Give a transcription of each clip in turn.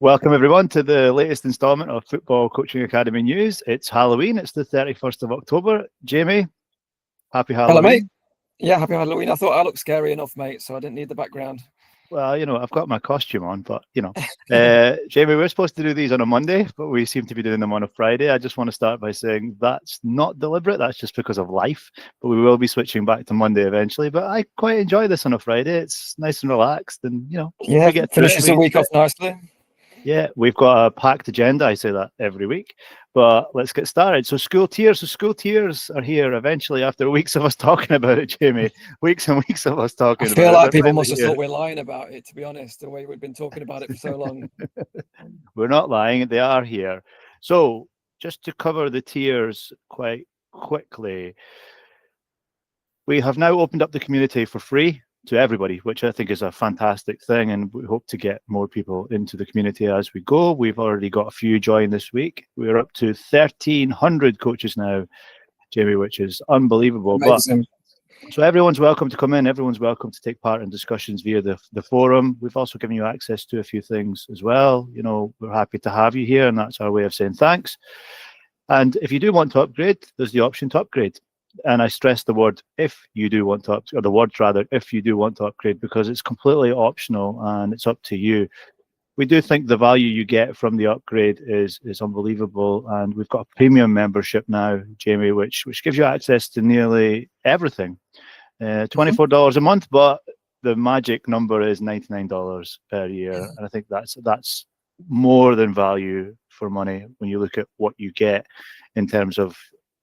Welcome everyone to the latest instalment of Football Coaching Academy News. It's Halloween, it's the 31st of October. Jamie, happy Halloween. Hello, mate. Yeah, happy Halloween. I thought I looked scary enough, mate, so I didn't need the background. Well, I've got my costume on, but, Jamie, we're supposed to do these on a Monday, but we seem to be doing them on a Friday. I just want to start by saying that's not deliberate. That's just because of life, but we will be switching back to Monday eventually. But I quite enjoy this on a Friday. It's nice and relaxed and, Yeah, we get finishes the week off nicely. Yeah, we've got a packed agenda. I say that every week, but let's get started. So school tiers are here eventually after weeks of us talking about it, Jamie. Weeks and weeks of us talking about it. I feel like people must have thought we're lying about it, to be honest, the way we've been talking about it for so long. We're not lying. They are here. So just to cover the tiers quite quickly, we have now opened up the community for free to everybody, which I think is a fantastic thing, and we hope to get more people into the community as we go. We've already got a few join this week. We're up to 1,300 coaches now, Jamie, which is unbelievable. Amazing. So everyone's welcome to come in. Everyone's welcome to take part in discussions via the forum. We've also given you access to a few things as well. We're happy to have you here, and that's our way of saying thanks. And if you do want to upgrade, there's the option to upgrade. And I stress the word if you do want to upgrade, or the words rather, if you do want to upgrade, because it's completely optional and it's up to you. We do think the value you get from the upgrade is unbelievable, and we've got a premium membership now, Jamie, which gives you access to nearly everything. $24 a month, but the magic number is $99 per year, and I think that's more than value for money when you look at what you get in terms of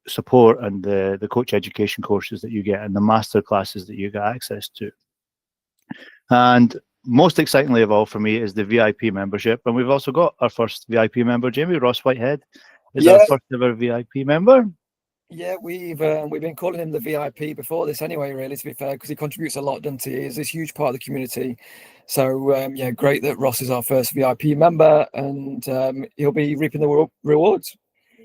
support and the coach education courses that you get and the master classes that you get access to. And most excitingly of all for me is the VIP membership, and we've also got our first VIP member, Jamie. Ross Whitehead is our first ever VIP member. Yeah, we've been calling him the VIP before this anyway, really, to be fair, because he contributes a lot, doesn't he? He's this huge part of the community. So, great that Ross is our first VIP member, and he'll be reaping the rewards.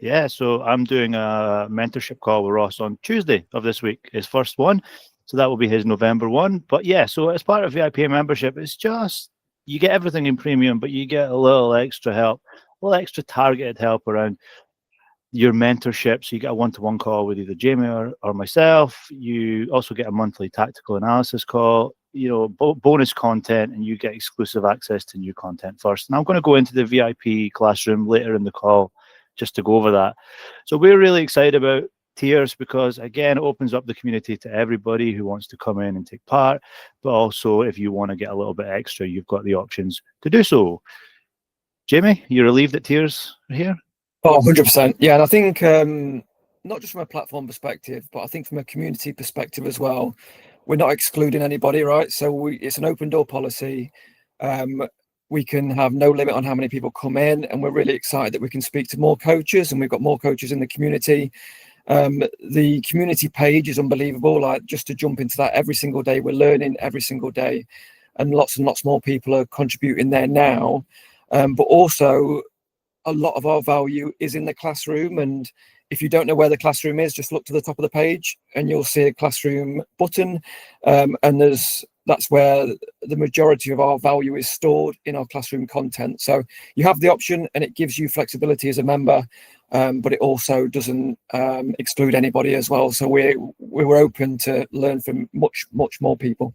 Yeah, so I'm doing a mentorship call with Ross on Tuesday of this week, his first one. So that will be his November one. But yeah, so as part of VIP membership, it's just, you get everything in premium, but you get a little extra help, a little extra targeted help around your mentorship. So you get a one-to-one call with either Jamie or myself. You also get a monthly tactical analysis call, bonus content, and you get exclusive access to new content first. And I'm going to go into the VIP classroom later in the call just to go over that. So we're really excited about tiers because, again, it opens up the community to everybody who wants to come in and take part. But also, if you want to get a little bit extra, you've got the options to do so. Jamie, you're relieved that tiers are here? Oh, 100%. Yeah, and I think not just from a platform perspective, but I think from a community perspective as well, we're not excluding anybody, right? So it's an open door policy. We can have no limit on how many people come in, and we're really excited that we can speak to more coaches, and we've got more coaches in the community. The community page is unbelievable. Like, just to jump into that, every single day we're learning every single day, and lots more people are contributing there now. But also, a lot of our value is in the classroom, and if you don't know where the classroom is, just look to the top of the page and you'll see a classroom button, and that's where the majority of our value is stored in our classroom content. So you have the option, and it gives you flexibility as a member, but it also doesn't exclude anybody as well. So we're open to learn from much more people.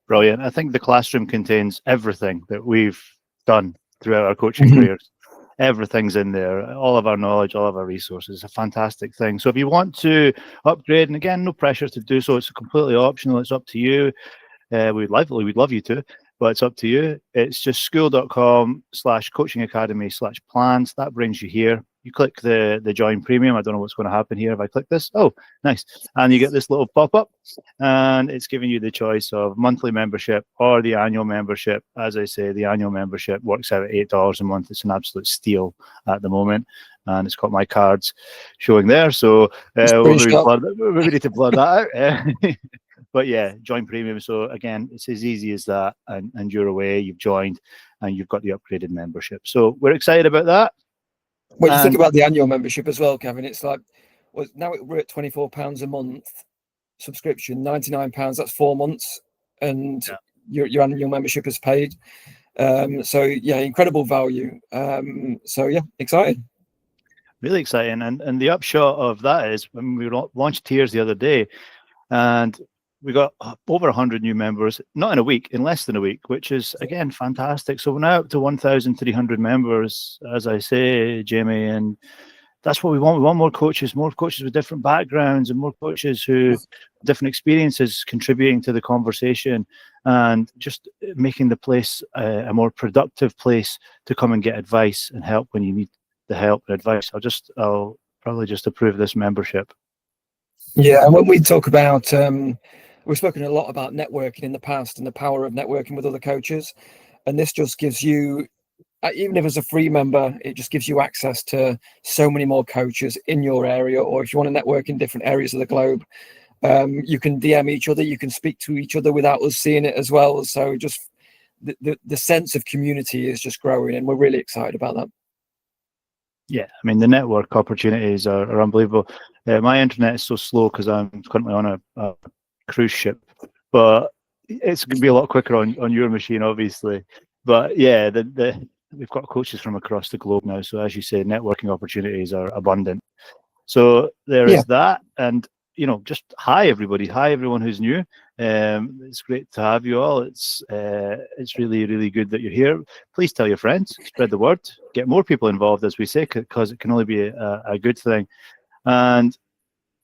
Brilliant. I think the classroom contains everything that we've done throughout our coaching careers. Everything's in there, all of our knowledge, all of our resources. It's a fantastic thing. So if you want to upgrade, and again, no pressure to do so, it's completely optional, it's up to you. We'd love you to, but it's up to you. It's just skool.com/coachingacademy/plans. That brings you here. You click the join premium. I don't know what's going to happen here if I click this. Oh, nice. And you get this little pop-up, and it's giving you the choice of monthly membership or the annual membership. As I say, the annual membership works out at $8 a month. It's an absolute steal at the moment, and it's got my cards showing there. So we need to blur that out. But yeah, join premium. So again, it's as easy as that, and you're away, you've joined, and you've got the upgraded membership. So we're excited about that. When you think about the annual membership as well, Kevin, it's like, well, now we're at £24 a month subscription, £99, that's 4 months, and your annual membership is paid. So yeah, incredible value. So yeah, excited. Really exciting. And the upshot of that is when we launched Tiers the other day, and we got over 100 new members, not in a week, in less than a week, which is, again, fantastic. So we're now up to 1,300 members, as I say, Jamie, and that's what we want. We want more coaches with different backgrounds, and more coaches who different experiences contributing to the conversation, and just making the place a more productive place to come and get advice and help when you need the help and advice. I'll probably just approve this membership. Yeah, and when we talk about, we've spoken a lot about networking in the past and the power of networking with other coaches, and this just gives you, even if it's a free member, it just gives you access to so many more coaches in your area, or if you want to network in different areas of the globe, you can DM each other, you can speak to each other without us seeing it as well. So just the sense of community is just growing, and we're really excited about that. Yeah, I mean, the network opportunities are unbelievable. My internet is so slow because I'm currently on a cruise ship, but it's going to be a lot quicker on your machine, obviously. But yeah, we've got coaches from across the globe now. So as you say, networking opportunities are abundant. So there is that. And, just hi, everybody. Hi, everyone who's new. It's great to have you all. It's really, really good that you're here. Please tell your friends, spread the word, get more people involved, as we say, because it can only be a good thing. And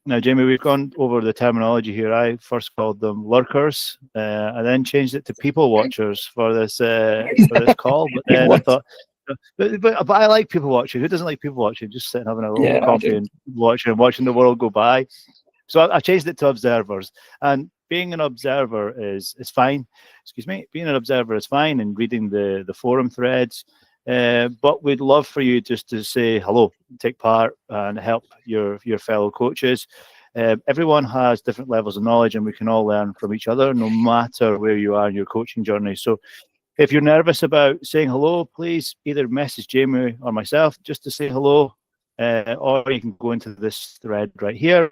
now, Jamie, we've gone over the terminology here. I first called them lurkers. I then changed it to people watchers for this call. But then I thought, but I like people watching. Who doesn't like people watching? Just sitting having a little coffee and watching the world go by. So I changed it to observers. And being an observer is fine. Excuse me. Being an observer is fine, and reading the forum threads. But we'd love for you just to say hello, take part, and help your fellow coaches. Everyone has different levels of knowledge, and we can all learn from each other, no matter where you are in your coaching journey. So if you're nervous about saying hello, please either message Jamie or myself just to say hello, or you can go into this thread right here,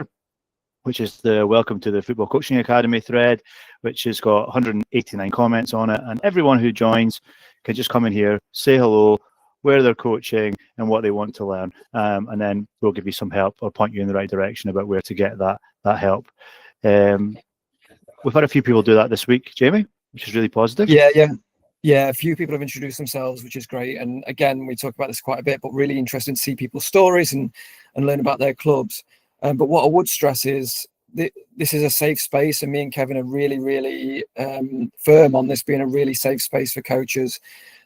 which is the Welcome to the Football Coaching Academy thread, which has got 189 comments on it. And everyone who joins can just come in here, say hello, where they're coaching, and what they want to learn. And then we'll give you some help or point you in the right direction about where to get that help. We've had a few people do that this week, Jamie, which is really positive. Yeah, a few people have introduced themselves, which is great. And again, we talk about this quite a bit, but really interesting to see people's stories and learn about their clubs. But what I would stress is this is a safe space, and me and Kevin are really, really firm on this being a really safe space for coaches.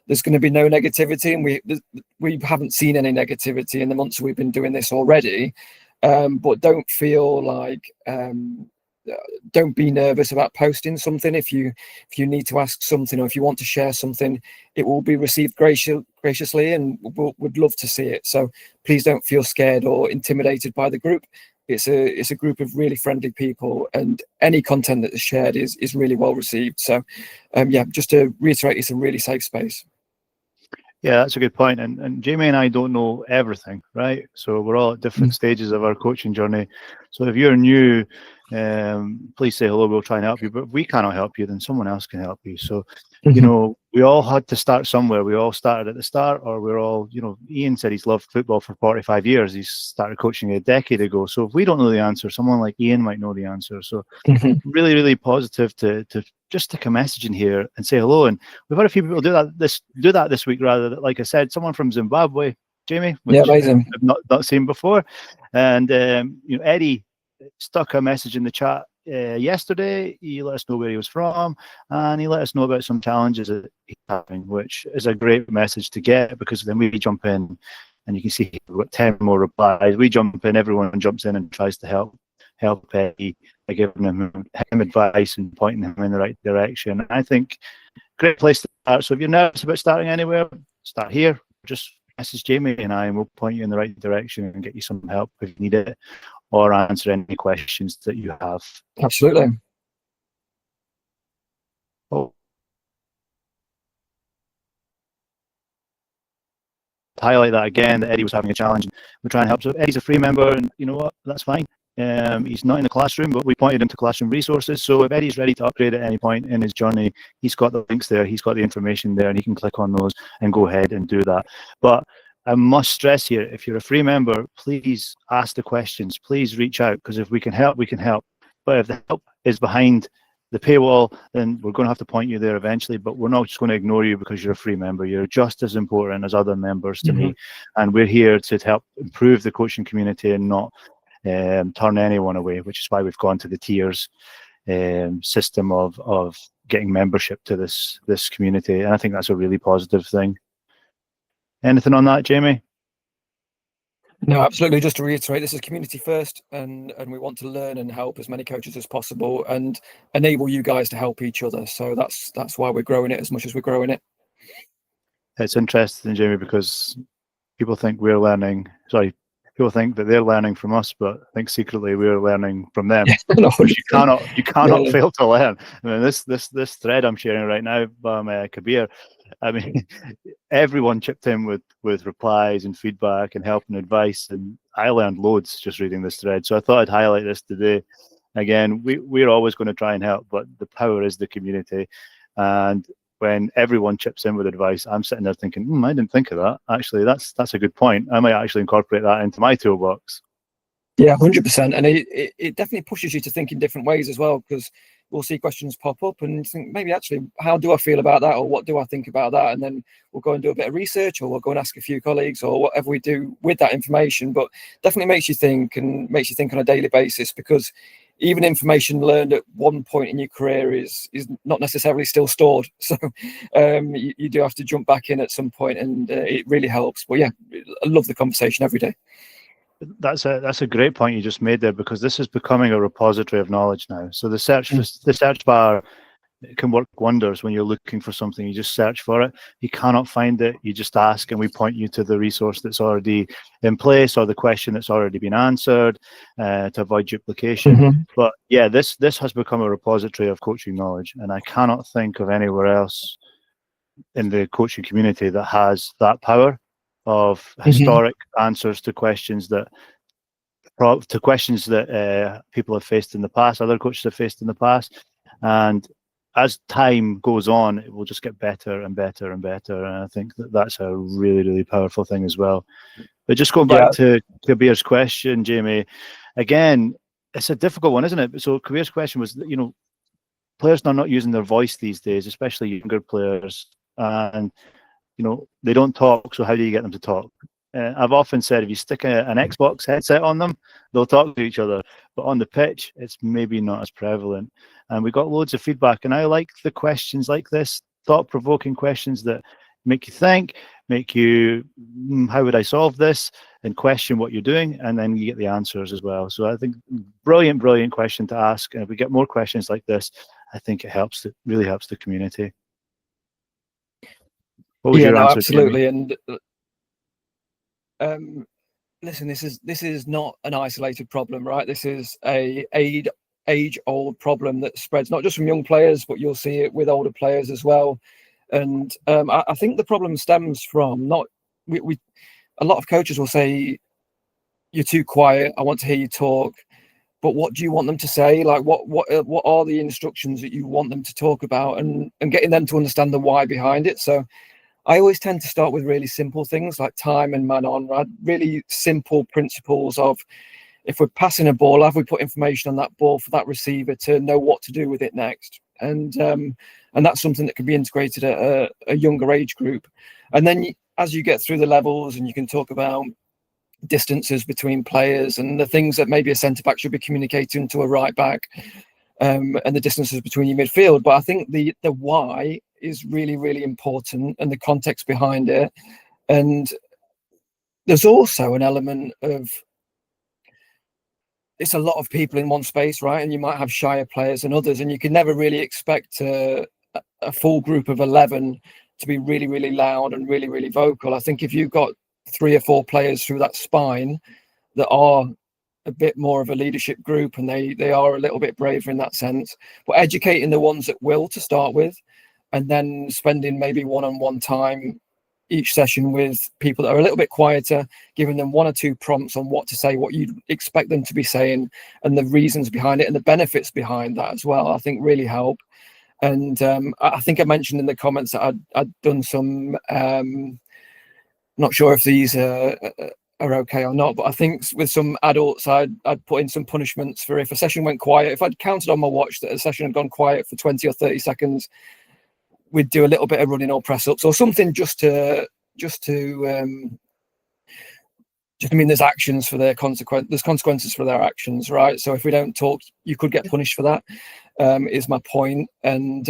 There's going to be no negativity, and we haven't seen any negativity in the months we've been doing this already. But don't feel like don't be nervous about posting something. If you need to ask something, or if you want to share something, it will be received graciously, and would love to see it. So please don't feel scared or intimidated by the group. It's a group of really friendly people, and any content that is shared is really well received. So yeah, just to reiterate, it's a really safe space. Yeah, that's a good point. And Jamie and I don't know everything, right? So we're all at different stages of our coaching journey. So if you're new, please say hello. We'll try and help you. But if we cannot help you, then someone else can help you. So, we all had to start somewhere. We all started at the start, or we're all, Ian said he's loved football for 45 years. He started coaching a decade ago. So if we don't know the answer, someone like Ian might know the answer. So really, really positive to just stick a message in here and say hello. And we've had a few people do that this week, rather. Like I said, someone from Zimbabwe, Jamie, which amazing. I've not seen before. And Eddie stuck a message in the chat yesterday. He let us know where he was from, and he let us know about some challenges that he's having, which is a great message to get, because then we jump in, and you can see we've got 10 more replies. We jump in, everyone jumps in and tries to help Eddie by giving him advice and pointing him in the right direction. I think great place to start. So if you're nervous about starting anywhere, start here. Just message Jamie and I, and we'll point you in the right direction and get you some help if you need it, or answer any questions that you have. Absolutely. Highlight that again, that Eddie was having a challenge. We're trying to help. So Eddie's a free member, and you know what? That's fine. He's not in the classroom, but we pointed him to classroom resources. So if Eddie's ready to upgrade at any point in his journey, he's got the links there, he's got the information there, and he can click on those and go ahead and do that. But I must stress here, if you're a free member, please ask the questions, please reach out, because if we can help, we can help. But if the help is behind the paywall, then we're going to have to point you there eventually, but we're not just going to ignore you because you're a free member. You're just as important as other members to me, and we're here to help improve the coaching community and not turn anyone away, which is why we've gone to the tiers system of getting membership to this community, and I think that's a really positive thing. Anything on that, Jamie? No, absolutely. Just to reiterate, this is community first, and we want to learn and help as many coaches as possible and enable you guys to help each other. So that's why we're growing it as much as we're growing it. It's interesting, Jamie, because people think we're learning. People think that they're learning from us, but I think secretly we're learning from them. No, you cannot fail to learn. I mean, this thread I'm sharing right now by Kabir, I mean, everyone chipped in with replies and feedback and help and advice, and I learned loads just reading this thread. So I thought I'd highlight this today. Again, we're always going to try and help, but the power is the community. And when everyone chips in with advice, I'm sitting there thinking, I didn't think of that. Actually, that's a good point. I might actually incorporate that into my toolbox. Yeah, 100%. And it definitely pushes you to think in different ways as well, because we'll see questions pop up and think, maybe actually, how do I feel about that? Or what do I think about that? And then we'll go and do a bit of research, or we'll go and ask a few colleagues, or whatever we do with that information. But definitely makes you think, and makes you think on a daily basis, because even information learned at one point in your career is not necessarily still stored. So you do have to jump back in at some point, and it really helps. But yeah, I love the conversation every day. That's a great point you just made there, because this is becoming a repository of knowledge now. So the search bar can work wonders when you're looking for something. You just search for it. You cannot find it, you just ask, and we point you to the resource that's already in place, or the question that's already been answered, to avoid duplication. But yeah, this has become a repository of coaching knowledge, and I cannot think of anywhere else in the coaching community that has that power of historic answers to questions that people have faced in the past, other coaches have faced in the past. And as time goes on, it will just get better and better and better. And I think that's a really, really powerful thing as well. But just going back to Kabir's question, Jamie, again, it's a difficult one, isn't it? So Kabir's question was, players are not using their voice these days, especially younger players. And they don't talk, so how do you get them to talk? I've often said, if you stick an Xbox headset on them, they'll talk to each other. But on the pitch, it's maybe not as prevalent. And we got loads of feedback. And I like the questions like this, thought-provoking questions that make you think, make you, how would I solve this? And question what you're doing. And then you get the answers as well. So I think brilliant, brilliant question to ask. And if we get more questions like this, I think it really helps the community. What was your answer, absolutely. Jamie? And listen, this is not an isolated problem, right? This is a age-old problem that spreads not just from young players, but you'll see it with older players as well. And I think the problem stems from a lot of coaches will say, "You're too quiet. I want to hear you talk." But what do you want them to say? Like, what are the instructions that you want them to talk about, and getting them to understand the why behind it. So I always tend to start with really simple things like time and man on, right? Really simple principles of, if we're passing a ball, have we put information on that ball for that receiver to know what to do with it next? And that's something that can be integrated at a younger age group. And then as you get through the levels, and you can talk about distances between players and the things that maybe a centre back should be communicating to a right back, and the distances between your midfield. But I think the why is really, really important, and the context behind it. And there's also an element of, it's a lot of people in one space, right? And you might have shyer players than others, and you can never really expect a full group of 11 to be really, really loud and really, really vocal. I think if you've got 3 or 4 players through that spine that are a bit more of a leadership group, and they are a little bit braver in that sense, but educating the ones that will to start with, and then spending maybe one-on-one time each session with people that are a little bit quieter, giving them 1 or 2 prompts on what to say, what you'd expect them to be saying, and the reasons behind it and the benefits behind that as well, I think really help. And I think I mentioned in the comments that I'd done some, not sure if these are okay or not, but I think with some adults, I'd put in some punishments for if a session went quiet. If I'd counted on my watch that a session had gone quiet for 20 or 30 seconds, we'd do a little bit of running or press ups or something just to I mean, there's actions for their there's consequences for their actions, right? So if we don't talk, you could get punished for that, is my point. And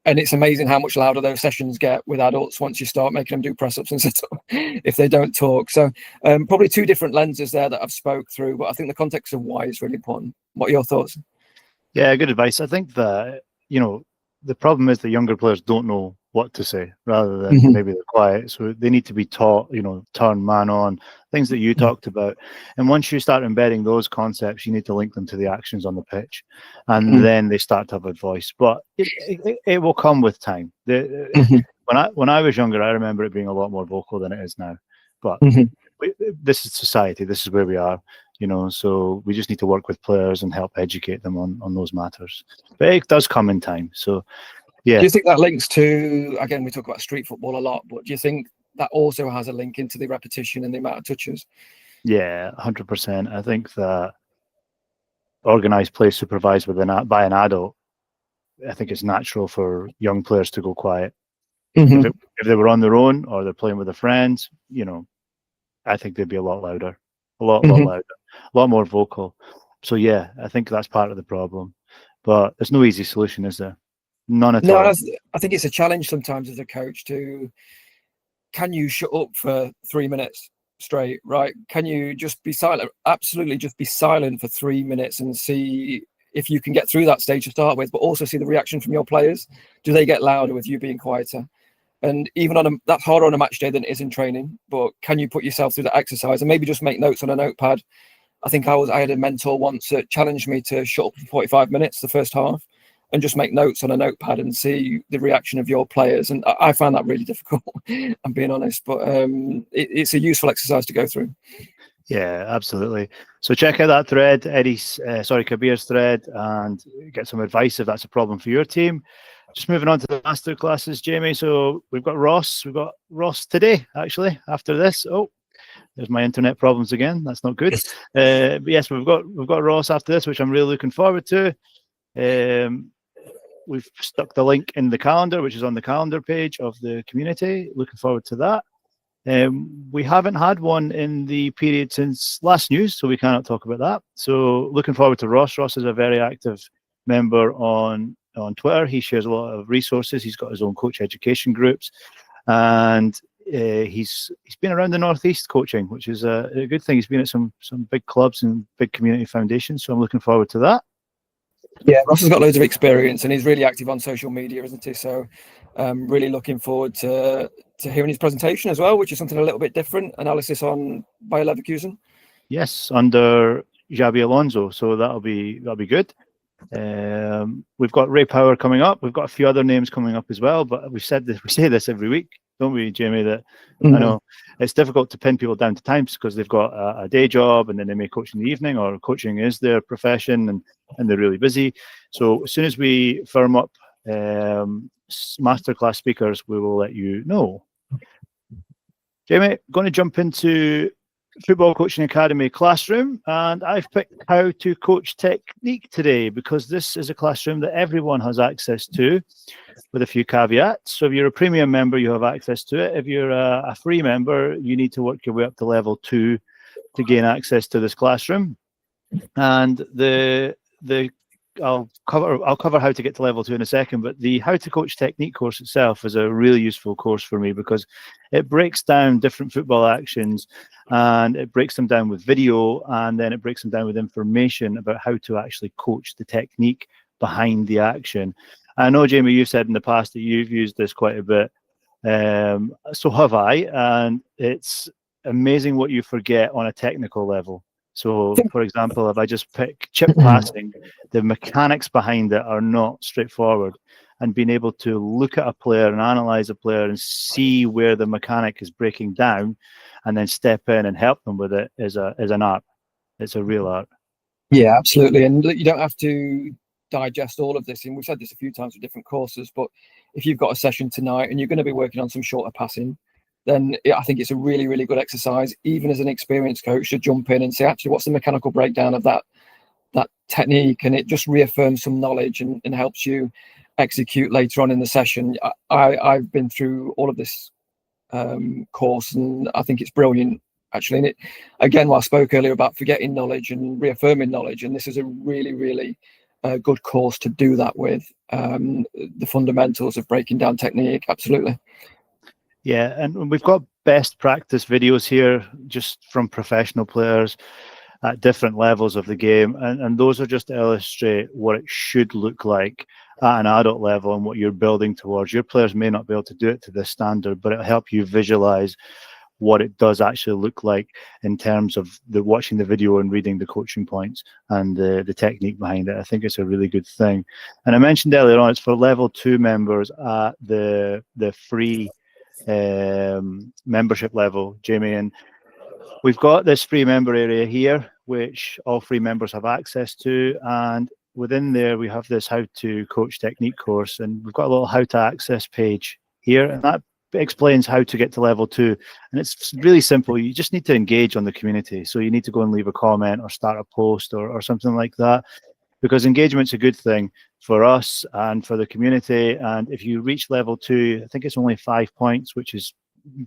it's amazing how much louder those sessions get with adults once you start making them do press ups and sit up if they don't talk. So probably 2 different lenses there that I've spoke through, but I think the context of why is really important. What are your thoughts? Yeah, good advice. I think that, the problem is the younger players don't know what to say, rather than maybe they're quiet. So they need to be taught, turn, man on, things that you talked about. And once you start embedding those concepts, you need to link them to the actions on the pitch, and then they start to have a voice. But it will come with time. When I was younger, I remember it being a lot more vocal than it is now. But this is society. This is where we are. So we just need to work with players and help educate them on those matters. But it does come in time. So, yeah. Do you think that links to, again, we talk about street football a lot, but do you think that also has a link into the repetition and the amount of touches? Yeah, 100%. I think that organised play supervised by an adult, I think it's natural for young players to go quiet. If they were on their own or they're playing with their friends, I think they'd be a lot louder, a lot louder, a lot more vocal. So yeah, I think that's part of the problem. But there's no easy solution, is there? None at all. No, I think it's a challenge sometimes as a coach can you shut up for 3 minutes straight, right? Can you just be silent? Absolutely, just be silent for 3 minutes and see if you can get through that stage to start with, but also see the reaction from your players. Do they get louder with you being quieter? And even that's harder on a match day than it is in training, but can you put yourself through that exercise and maybe just make notes on a notepad? I think I had a mentor once that challenged me to shut up for 45 minutes the first half and just make notes on a notepad and see the reaction of your players. And I found that really difficult, I'm being honest, but it's a useful exercise to go through. Yeah, absolutely. So check out that thread, Kabir's thread, and get some advice if that's a problem for your team. Just moving on to the master classes, Jamie. So we've got Ross. We've got Ross today, actually, after this. Oh, there's my internet problems again. That's not good. But yes, we've got Ross after this, which I'm really looking forward to. We've stuck the link in the calendar, which is on the calendar page of the community. Looking forward to that. We haven't had one in the period since last news, so we cannot talk about that. So looking forward to Ross. Ross is a very active member on Twitter. He shares a lot of resources. He's got his own coach education groups, and he's been around the Northeast coaching, which is a good thing. He's been at some big clubs and big community foundations, so I'm looking forward to that. Yeah, Ross has got loads of experience and he's really active on social media, isn't he? So really looking forward to hearing his presentation as well, which is something a little bit different, analysis on Bayer Leverkusen. Yes, under Xabi Alonso, so that'll be good. We've got Ray Power coming up. We've got a few other names coming up as well, but we say this every week, don't we, Jamie? That I know it's difficult to pin people down to times because they've got a day job and then they may coach in the evening, or coaching is their profession and they're really busy. So as soon as we firm up masterclass speakers, we will let you know. Jamie, going to jump into Football Coaching Academy classroom, and I've picked how to coach technique today because this is a classroom that everyone has access to, with a few caveats. So if you're a premium member, you have access to it. If you're a free member, you need to work your way up to level 2 to gain access to this classroom. And I'll cover how to get to level 2 in a second, but the How to Coach Technique course itself is a really useful course for me because it breaks down different football actions, and it breaks them down with video, and then it breaks them down with information about how to actually coach the technique behind the action. I know, Jamie, you've said in the past that you've used this quite a bit. So have I, and it's amazing what you forget on a technical level. So, for example, if I just pick chip passing, the mechanics behind it are not straightforward. and being able to look at a player and analyze a player and see where the mechanic is breaking down, and then step in and help them with it is an art. It's a real art. Yeah, absolutely. And you don't have to digest all of this. And we've said this a few times with different courses, but if you've got a session tonight and you're going to be working on some shorter passing, then I think it's a really, really good exercise, even as an experienced coach, to jump in and say, actually, what's the mechanical breakdown of that technique? And it just reaffirms some knowledge and helps you execute later on in the session. I've been through all of this course, and I think it's brilliant, actually. And it, again, what I spoke earlier about forgetting knowledge and reaffirming knowledge, and this is a really, really good course to do that with. The fundamentals of breaking down technique, absolutely. Yeah, and we've got best practice videos here just from professional players at different levels of the game, and those are just to illustrate what it should look like at an adult level and what you're building towards. Your players may not be able to do it to this standard, but it'll help you visualize what it does actually look like in terms of watching the video and reading the coaching points and the technique behind it. I think it's a really good thing. And I mentioned earlier on, it's for level 2 members at the free membership level, Jamie, and we've got this free member area here, which all free members have access to, and within there we have this how to coach technique course, and we've got a little how to access page here, and that explains how to get to level 2. And it's really simple. You just need to engage on the community. So you need to go and leave a comment or start a post or something like that, because engagement's a good thing for us and for the community. And if you reach level 2, I think it's only 5 points, which is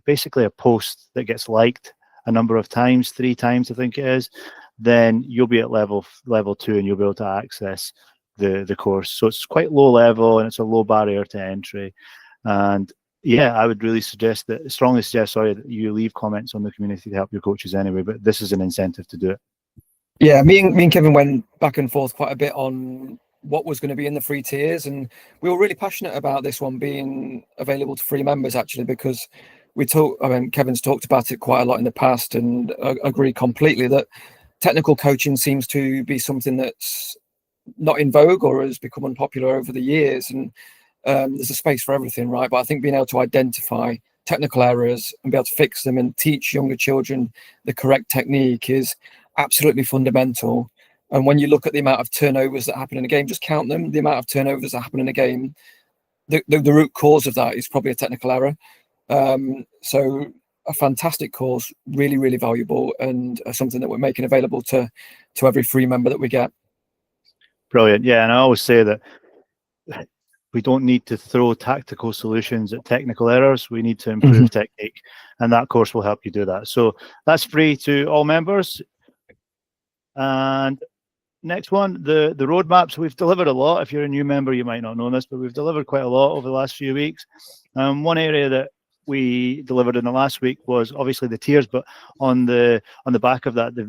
basically a post that gets liked a number of times, 3 times I think it is, then you'll be at level 2 and you'll be able to access the course. So it's quite low level and it's a low barrier to entry. And yeah, I would really strongly suggest that you leave comments on the community to help your coaches anyway, but this is an incentive to do it. Yeah, me and Kevin went back and forth quite a bit on what was going to be in the free tiers, and we were really passionate about this one being available to free members, actually, because Kevin's talked about it quite a lot in the past, and I agree completely that technical coaching seems to be something that's not in vogue or has become unpopular over the years, and there's a space for everything, right? But I think being able to identify technical errors and be able to fix them and teach younger children the correct technique is absolutely fundamental. And when you look at the amount of turnovers that happen in a game, just count them, the amount of turnovers that happen in a game, the root cause of that is probably a technical error. So a fantastic course, really, really valuable, and something that we're making available to every free member that we get. Brilliant. Yeah, and I always say that we don't need to throw tactical solutions at technical errors. We need to improve technique, and that course will help you do that. So that's free to all members. And next one, the roadmaps. We've delivered a lot. If you're a new member, you might not know this, but we've delivered quite a lot over the last few weeks. One area that we delivered in the last week was obviously the tiers, but on the back of that, the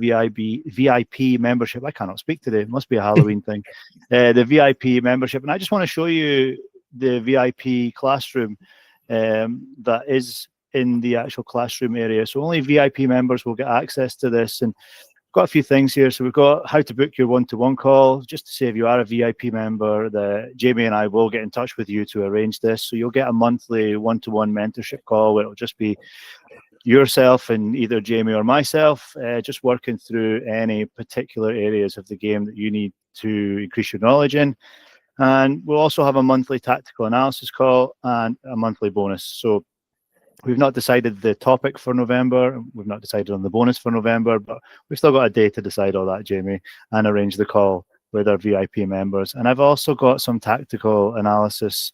VIP membership. I cannot speak today. It must be a Halloween thing. The VIP membership, and I just want to show you the VIP classroom that is in the actual classroom area. So only VIP members will get access to this, and got a few things here. So we've got how to book your one-to-one call, just to say if you are a VIP member, that Jamie and I will get in touch with you to arrange this. So you'll get a monthly one-to-one mentorship call where it'll just be yourself and either Jamie or myself, just working through any particular areas of the game that you need to increase your knowledge in. And we'll also have a monthly tactical analysis call and a monthly bonus. So we've not decided the topic for November. We've not decided on the bonus for November, but we've still got a day to decide all that, Jamie, and arrange the call with our VIP members. And I've also got some tactical analysis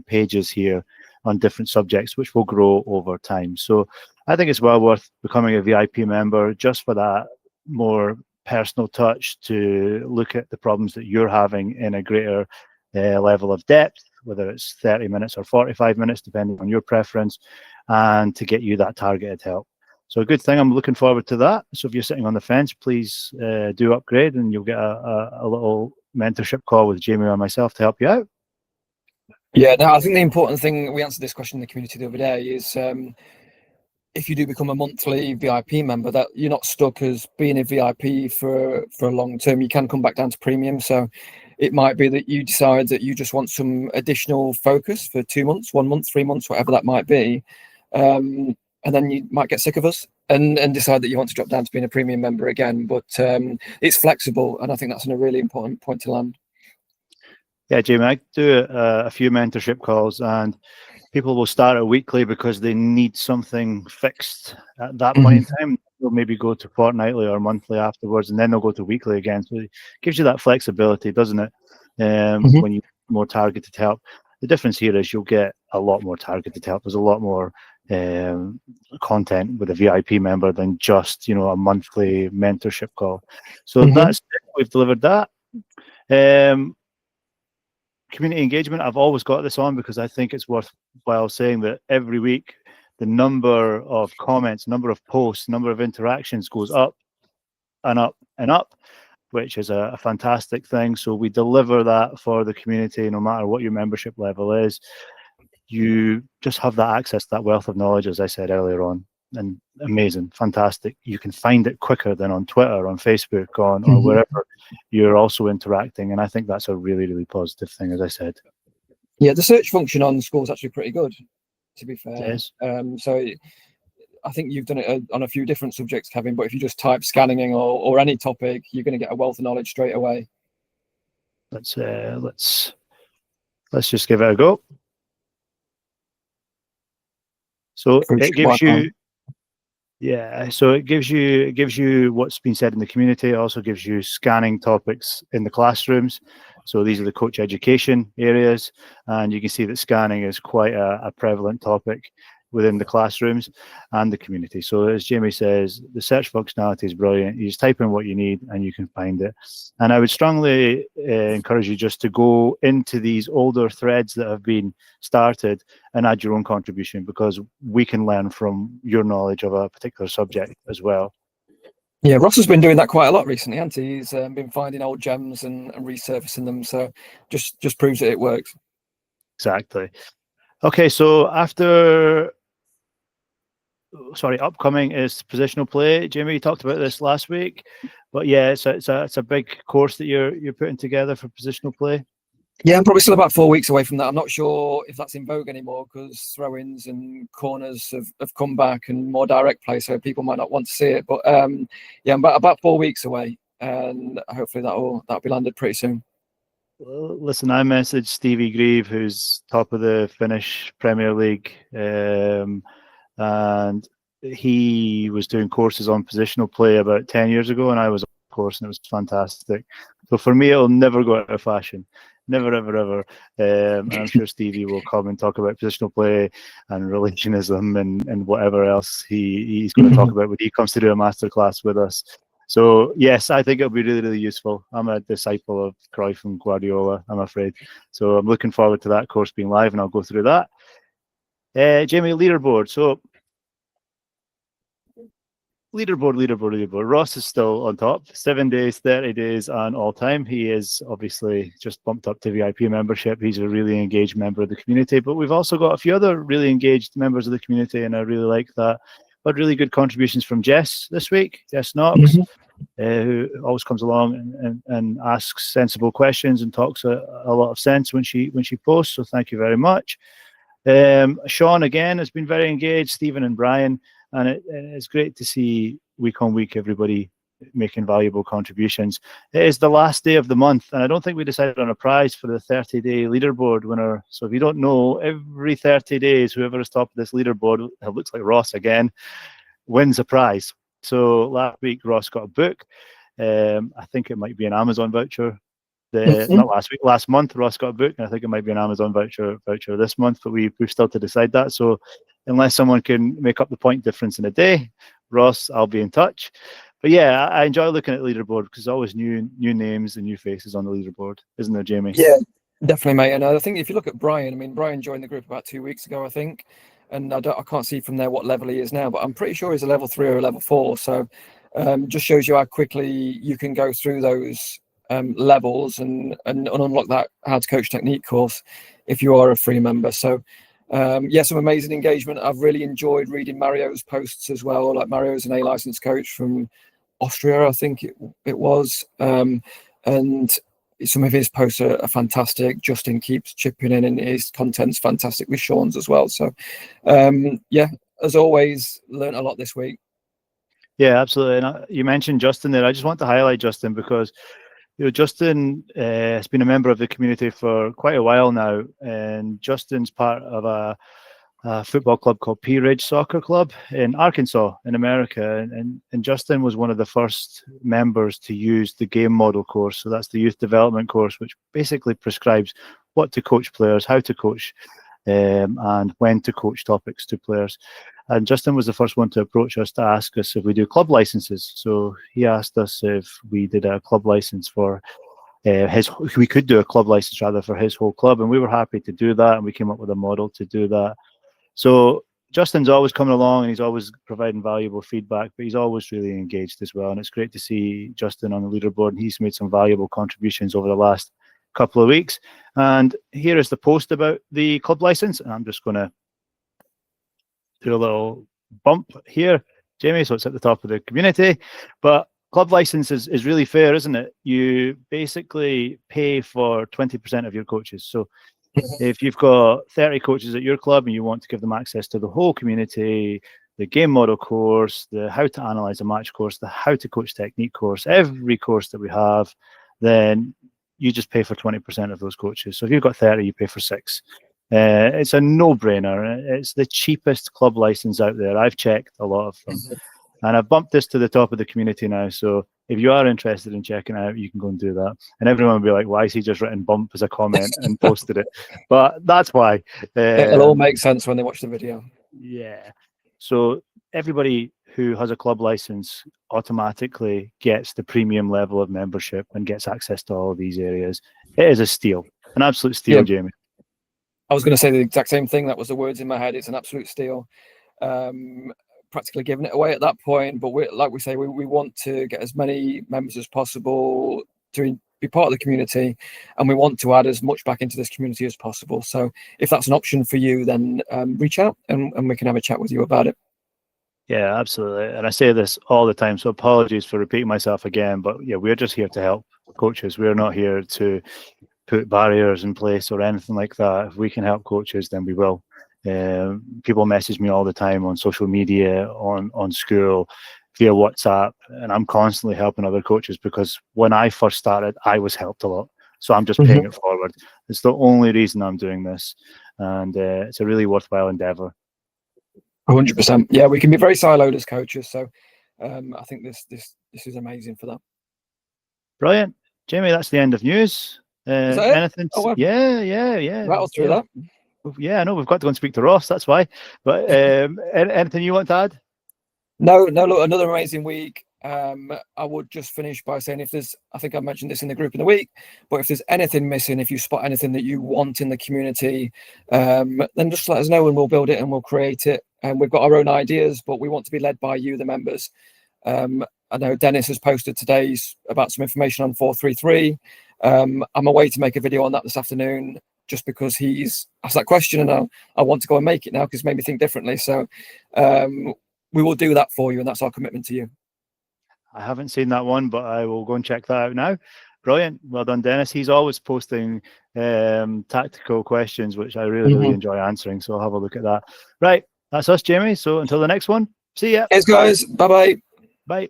pages here on different subjects, which will grow over time. So I think it's well worth becoming a VIP member just for that more personal touch, to look at the problems that you're having in a greater level of depth, whether it's 30 minutes or 45 minutes, depending on your preference, and to get you that targeted help. So a good thing. I'm looking forward to that. So if you're sitting on the fence, please do upgrade, and you'll get a little mentorship call with Jamie or myself to help you out. Yeah, no, I think the important thing, we answered this question in the community the other day, is if you do become a monthly VIP member, that you're not stuck as being a VIP for a long term. You can come back down to premium. So It might be that you decide that you just want some additional focus for 2 months, 1 month, 3 months, whatever that might be. And then you might get sick of us and decide that you want to drop down to being a premium member again. But it's flexible, and I think that's a really important point to land. Yeah, Jamie, I do a few mentorship calls, and people will start a weekly because they need something fixed at that point in time. They'll maybe go to fortnightly or monthly afterwards, and then they'll go to weekly again. So it gives you that flexibility, doesn't it? When you more targeted help. The difference here is you'll get a lot more targeted help. There's a lot more content with a VIP member than just, you know, a monthly mentorship call. So that's it. We've delivered that. Community engagement, I've always got this on because I think it's worthwhile saying that every week the number of comments, number of posts, number of interactions goes up and up and up, which is a fantastic thing. So we deliver that for the community, no matter what your membership level is. You just have that access, that wealth of knowledge, as I said earlier on, and amazing, fantastic. You can find it quicker than on Twitter, on Facebook, or wherever you're also interacting. And I think that's a really, really positive thing, as I said. Yeah, the search function on Skool is actually pretty good, to be fair. Yes. So I think you've done it on a few different subjects, Kevin, but if you just type scanning or any topic, you're going to get a wealth of knowledge straight away. Let's just give it a go. So it gives you, yeah. So it gives you what's been said in the community. It also gives you scanning topics in the classrooms. So these are the coach education areas, and you can see that scanning is quite a prevalent topic within the classrooms and the community. So as Jamie says, the search functionality is brilliant. You just type in what you need and you can find it. And I would strongly encourage you just to go into these older threads that have been started and add your own contribution, because we can learn from your knowledge of a particular subject as well. Yeah, Ross has been doing that quite a lot recently, hasn't he? He's been finding old gems and resurfacing them. So just proves that it works. Exactly. Okay, so upcoming is positional play. Jamie, you talked about this last week, but yeah, it's a big course that you're putting together for positional play. Yeah, I'm probably still about 4 weeks away from that. I'm not sure if that's in vogue anymore because throw-ins and corners have come back and more direct play, so people might not want to see it. But yeah, I'm about 4 weeks away, and hopefully that'll be landed pretty soon. Well, listen, I messaged Stevie Grieve, who's top of the Finnish Premier League, and he was doing courses on positional play about 10 years ago, and I was on a course, and it was fantastic. So for me, it'll never go out of fashion. Never, ever, ever. And I'm sure Stevie will come and talk about positional play and relationism and whatever else he's going to talk about when he comes to do a masterclass with us. So yes, I think it'll be really, really useful. I'm a disciple of Cruyff and Guardiola, I'm afraid. So I'm looking forward to that course being live, and I'll go through that. Jamie, leaderboard. So leaderboard. Ross is still on top. 7 days, 30 days, and all time. He is obviously just bumped up to VIP membership. He's a really engaged member of the community. But we've also got a few other really engaged members of the community, and I really like that. But really good contributions from Jess this week, Jess Knox, who always comes along and asks sensible questions and talks a lot of sense when she posts. So thank you very much. Sean again has been very engaged. Stephen and Brian, and it's great to see week on week everybody making valuable contributions. It is the last day of the month, and I don't think we decided on a prize for the 30-day leaderboard winner. So if you don't know, every 30 days, whoever is top of this leaderboard, it looks like Ross again, wins a prize. So last week, Ross got a book. I think it might be an Amazon voucher. Not last week, last month, Ross got a book, and I think it might be an Amazon voucher this month, but we've still to decide that. So unless someone can make up the point difference in a day, Ross, I'll be in touch. But yeah, I enjoy looking at the leaderboard because there's always new names and new faces on the leaderboard, isn't there, Jamie? Yeah, definitely, mate. And I think if you look at Brian, I mean, Brian joined the group about 2 weeks ago, I think, and I can't see from there what level he is now, but I'm pretty sure he's a level 3 or a level 4. So just shows you how quickly you can go through those levels and unlock that How to Coach Technique course if you are a free member. So yeah, some amazing engagement. I've really enjoyed reading Mario's posts as well. Like, Mario's an A-licensed coach from Austria, I think it was, and some of his posts are fantastic. Justin keeps chipping in, and his content's fantastic with Sean's as well. So, yeah, as always, learned a lot this week. Yeah, absolutely. And you mentioned Justin there. I just want to highlight Justin because Justin has been a member of the community for quite a while now, and Justin's part of a football club called Pea Ridge Soccer Club in Arkansas in America, and Justin was one of the first members to use the game model course. So that's the youth development course, which basically prescribes what to coach players, how to coach, and when to coach topics to players. And Justin was the first one to approach us to ask us if we do club licenses. So he asked us if we did a club license for we could do a club license rather for his whole club, and we were happy to do that, and we came up with a model to do that. So Justin's always coming along, and he's always providing valuable feedback, but he's always really engaged as well. And it's great to see Justin on the leaderboard, and he's made some valuable contributions over the last couple of weeks. And here is the post about the club license, and I'm just going to do a little bump here, Jamie, so it's at the top of the community. But club license is really fair, isn't it? You basically pay for 20% of your coaches. So if you've got 30 coaches at your club and you want to give them access to the whole community, the game model course, the how to analyze a match course, the how to coach technique course, every course that we have, then you just pay for 20% of those coaches. So if you've got 30, you pay for 6. It's a no-brainer. It's the cheapest club license out there. I've checked a lot of them. And I've bumped this to the top of the community now. So if you are interested in checking it out, you can go and do that. And everyone will be like, why has he just written bump as a comment and posted it? But that's why. It'll all make sense when they watch the video. Yeah. So everybody who has a club license automatically gets the premium level of membership and gets access to all of these areas. It is a steal, an absolute steal, yeah. Jamie. I was going to say the exact same thing. That was the words in my head. It's an absolute steal. Practically giving it away at that point, but like we say, we want to get as many members as possible to be part of the community, and we want to add as much back into this community as possible. So if that's an option for you, then reach out and we can have a chat with you about it. Yeah, absolutely. And I say this all the time, so apologies for repeating myself again, but yeah, we're just here to help coaches. We're not here to put barriers in place or anything like that. If we can help coaches, then we will. People message me all the time on social media, on Skool, via WhatsApp, and I'm constantly helping other coaches because when I first started, I was helped a lot. So I'm just paying it forward. It's the only reason I'm doing this, and it's a really worthwhile endeavor. 100%. Yeah, we can be very siloed as coaches, so I think this is amazing for that. Brilliant, Jamie. That's the end of news. Anything? Oh, wow. Yeah. Rattle through that. Yeah, I know we've got to go and speak to Ross. That's why. But anything you want to add? No. Look, another amazing week. I would just finish by saying, if there's, I think I mentioned this in the group in the week, but if there's anything missing, if you spot anything that you want in the community, then just let us know and we'll build it and we'll create it. And we've got our own ideas, but we want to be led by you, the members. I know Dennis has posted today about some information on 433. I'm away to make a video on that this afternoon, just because he's asked that question, and I want to go and make it now because it's made me think differently. So we will do that for you, and that's our commitment to you. I haven't seen that one, but I will go and check that out now. Brilliant. Well done, Dennis. He's always posting tactical questions, which I really enjoy answering. So I'll have a look at that. Right. That's us, Jamie. So until the next one, see ya. Thanks, guys. Bye-bye. Bye.